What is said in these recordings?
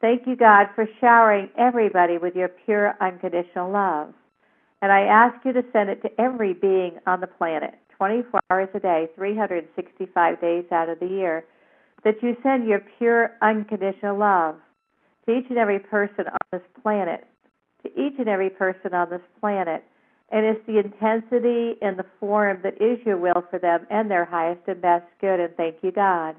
Thank you, God, for showering everybody with your pure, unconditional love. And I ask you to send it to every being on the planet, 24 hours a day, 365 days out of the year, that you send your pure, unconditional love to each and every person on this planet, to each and every person on this planet. And it's the intensity and the form that is your will for them and their highest and best good. And thank you, God.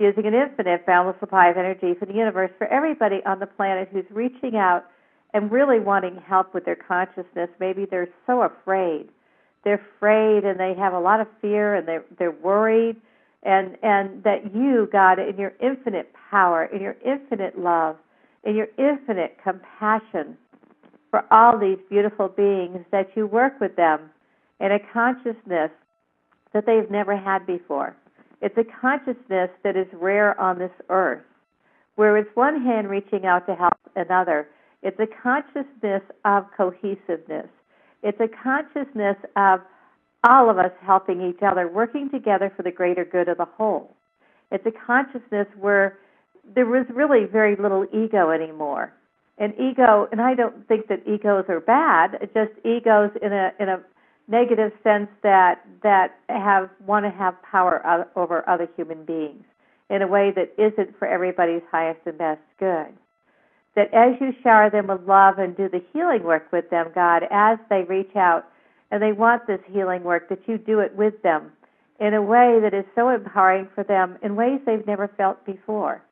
Using an infinite, boundless supply of energy for the universe, for everybody on the planet who's reaching out and really wanting help with their consciousness. Maybe they're so afraid. They're afraid and they have a lot of fear and they're worried. And that you, God, in your infinite power, in your infinite love, in your infinite compassion for all these beautiful beings, that you work with them in a consciousness that they've never had before. It's a consciousness that is rare on this earth, where it's one hand reaching out to help another. It's a consciousness of cohesiveness. It's a consciousness of all of us helping each other, working together for the greater good of the whole. It's a consciousness where there was really very little ego anymore. And ego, and I don't think that egos are bad, it's just egos in a negative sense that want to have power over other human beings in a way that isn't for everybody's highest and best good. That as you shower them with love and do the healing work with them, God, as they reach out and they want this healing work, that you do it with them in a way that is so empowering for them in ways they've never felt before.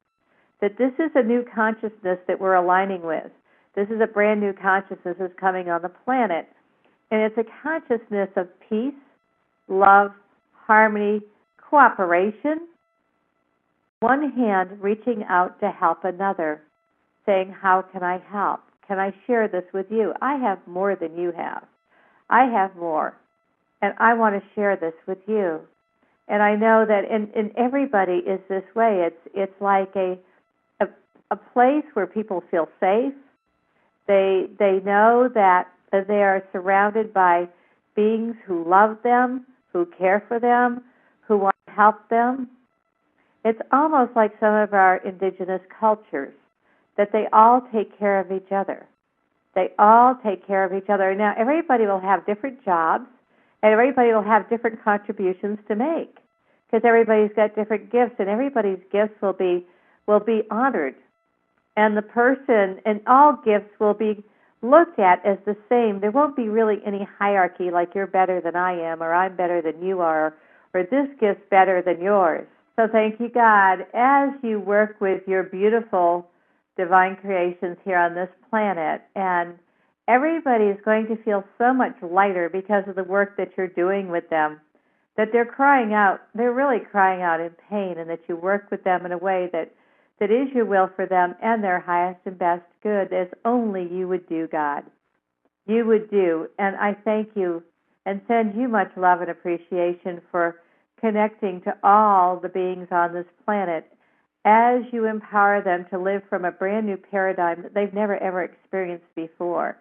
That this is a new consciousness that we're aligning with. This is a brand new consciousness that's coming on the planet. And it's a consciousness of peace, love, harmony, cooperation. One hand reaching out to help another, saying, how can I help? Can I share this with you? I have more than you have. I have more, and I want to share this with you. And I know that in everybody is this way. It's like a place where people feel safe. They know that they are surrounded by beings who love them, who care for them, who want to help them. It's almost like some of our indigenous cultures, that they all take care of each other. They all take care of each other. Now, everybody will have different jobs, and everybody will have different contributions to make, because everybody's got different gifts, and everybody's gifts will be honored. And the person, and all gifts will be looked at as the same. There won't be really any hierarchy like you're better than I am, or I'm better than you are, or this gift's better than yours. So thank you, God, as you work with your beautiful divine creations here on this planet, and everybody is going to feel so much lighter because of the work that you're doing with them, that they're crying out, they're really crying out in pain, and that you work with them in a way that is your will for them and their highest and best good, as only you would do, God. You would do. And I thank you and send you much love and appreciation for connecting to all the beings on this planet as you empower them to live from a brand new paradigm that they've never ever experienced before,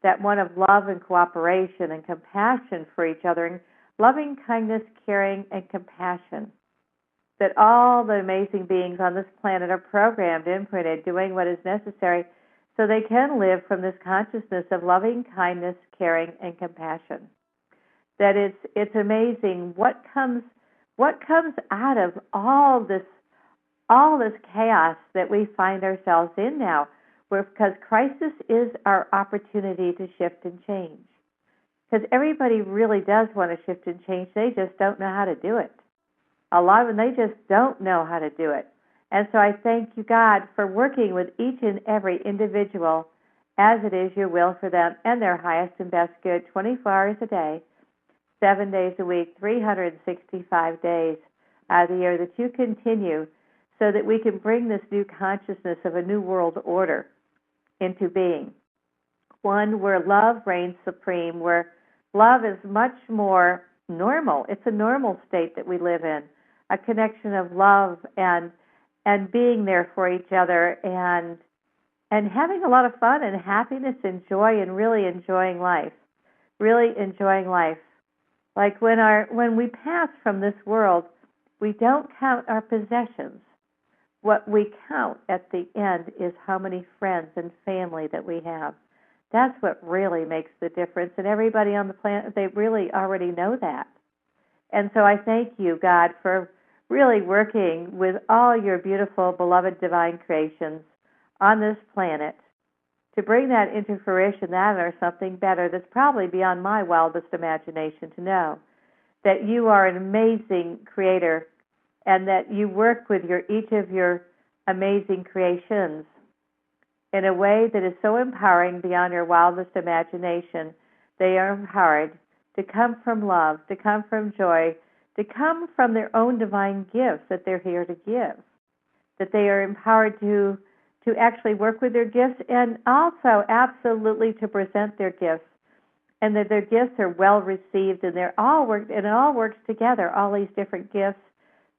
that one of love and cooperation and compassion for each other, and loving kindness, caring, and compassion. That all the amazing beings on this planet are programmed, imprinted, doing what is necessary so they can live from this consciousness of loving kindness, caring, and compassion. That it's amazing what comes out of all this chaos that we find ourselves in now, because crisis is our opportunity to shift and change. Because everybody really does want to shift and change, they just don't know how to do it. A lot of them, they just don't know how to do it. And so I thank you, God, for working with each and every individual as it is your will for them and their highest and best good, 24 hours a day, 7 days a week, 365 days out of the year, that you continue so that we can bring this new consciousness of a new world order into being. One where love reigns supreme, where love is much more normal. It's a normal state that we live in, a connection of love and being there for each other and having a lot of fun and happiness and joy and really enjoying life. Really enjoying life. Like when we pass from this world, we don't count our possessions. what we count at the end is how many friends and family that we have. That's what really makes the difference. And everybody on the planet, they really already know that. And so I thank you, God, for really working with all your beautiful, beloved divine creations on this planet to bring that into fruition, that or something better that's probably beyond my wildest imagination to know. That you are an amazing creator and that you work with each of your amazing creations in a way that is so empowering beyond your wildest imagination. They are empowered to come from love, to come from joy, to come from their own divine gifts that they're here to give, that they are empowered to actually work with their gifts and also absolutely to present their gifts, and that their gifts are well received, and it all works together, all these different gifts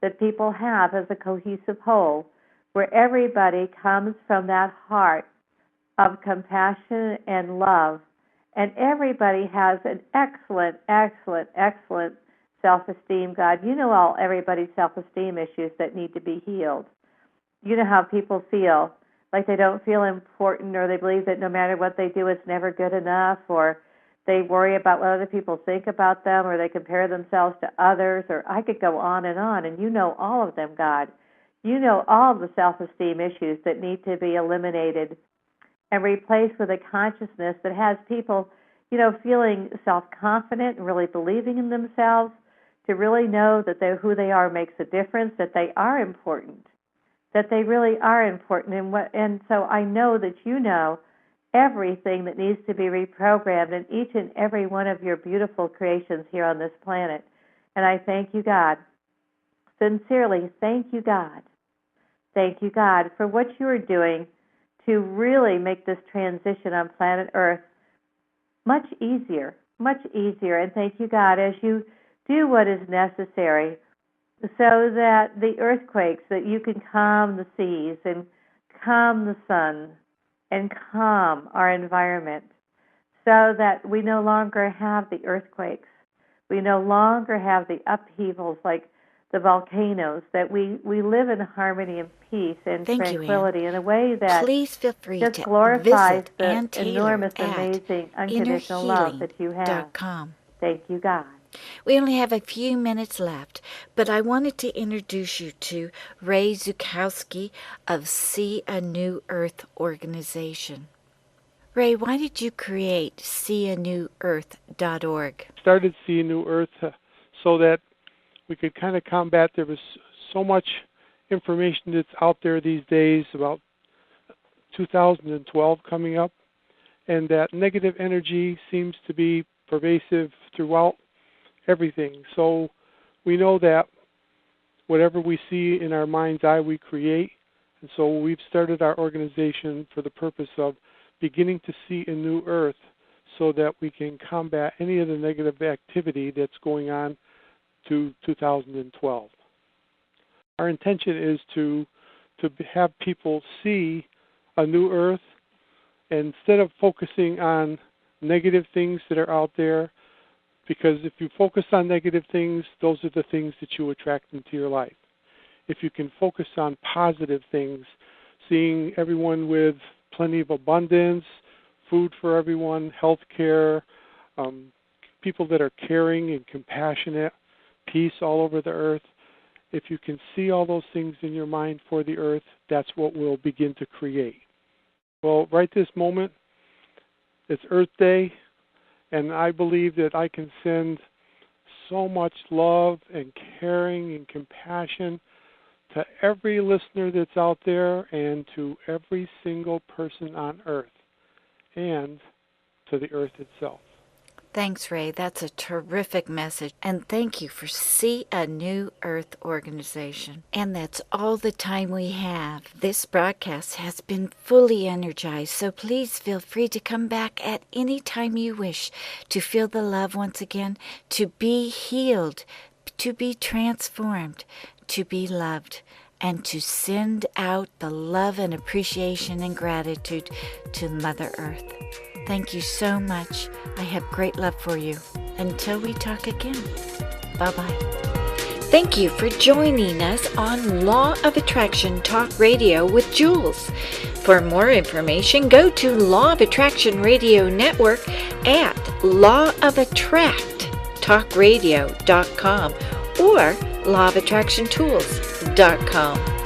that people have as a cohesive whole, where everybody comes from that heart of compassion and love, and everybody has an excellent, excellent, excellent self-esteem, God. You know everybody's self-esteem issues that need to be healed. You know how people feel like they don't feel important, or they believe that no matter what they do, it's never good enough, or they worry about what other people think about them, or they compare themselves to others, or I could go on, and you know all of them, God. You know all the self-esteem issues that need to be eliminated and replaced with a consciousness that has people, feeling self-confident and really believing in themselves, to really know that who they are makes a difference, that they are important, that they really are important. And so I know that you know everything that needs to be reprogrammed in each and every one of your beautiful creations here on this planet. And I thank you, God. Sincerely, thank you, God. Thank you, God, for what you are doing to really make this transition on planet Earth much easier, much easier. And thank you, God, as you do what is necessary so that the earthquakes, that you can calm the seas and calm the sun and calm our environment, so that we no longer have the earthquakes. We no longer have the upheavals like the volcanoes, that we live in harmony and peace and tranquility in a way that please feel free just to glorifies visit the Ann Taylor enormous, amazing, unconditional love that you have. innerhealing.com. Thank you, God. We only have a few minutes left, but I wanted to introduce you to Ray Zukowski of See a New Earth organization. Ray, why did you create seeanewearth.org? Started See a New Earth so that we could kind of combat, there was so much information that's out there these days about 2012 coming up, and that negative energy seems to be pervasive throughout everything. So we know that whatever we see in our mind's eye, we create. And so we've started our organization for the purpose of beginning to see a new earth so that we can combat any of the negative activity that's going on to 2012. Our intention is to have people see a new earth, and instead of focusing on negative things that are out there, because if you focus on negative things, those are the things that you attract into your life. If you can focus on positive things, seeing everyone with plenty of abundance, food for everyone, health care, people that are caring and compassionate, peace all over the earth. If you can see all those things in your mind for the earth, that's what we'll begin to create. Well, right this moment, it's Earth Day, and I believe that I can send so much love and caring and compassion to every listener that's out there and to every single person on Earth and to the Earth itself. Thanks, Ray. That's a terrific message. And thank you for See a New Earth organization. And that's all the time we have. This broadcast has been fully energized, so please feel free to come back at any time you wish to feel the love once again, to be healed, to be transformed, to be loved, and to send out the love and appreciation and gratitude to Mother Earth. Thank you so much. I have great love for you. Until we talk again. Bye-bye. Thank you for joining us on Law of Attraction Talk Radio with Jules. For more information, go to Law of Attraction Radio Network at lawofattracttalkradio.com or lawofattractiontools.com.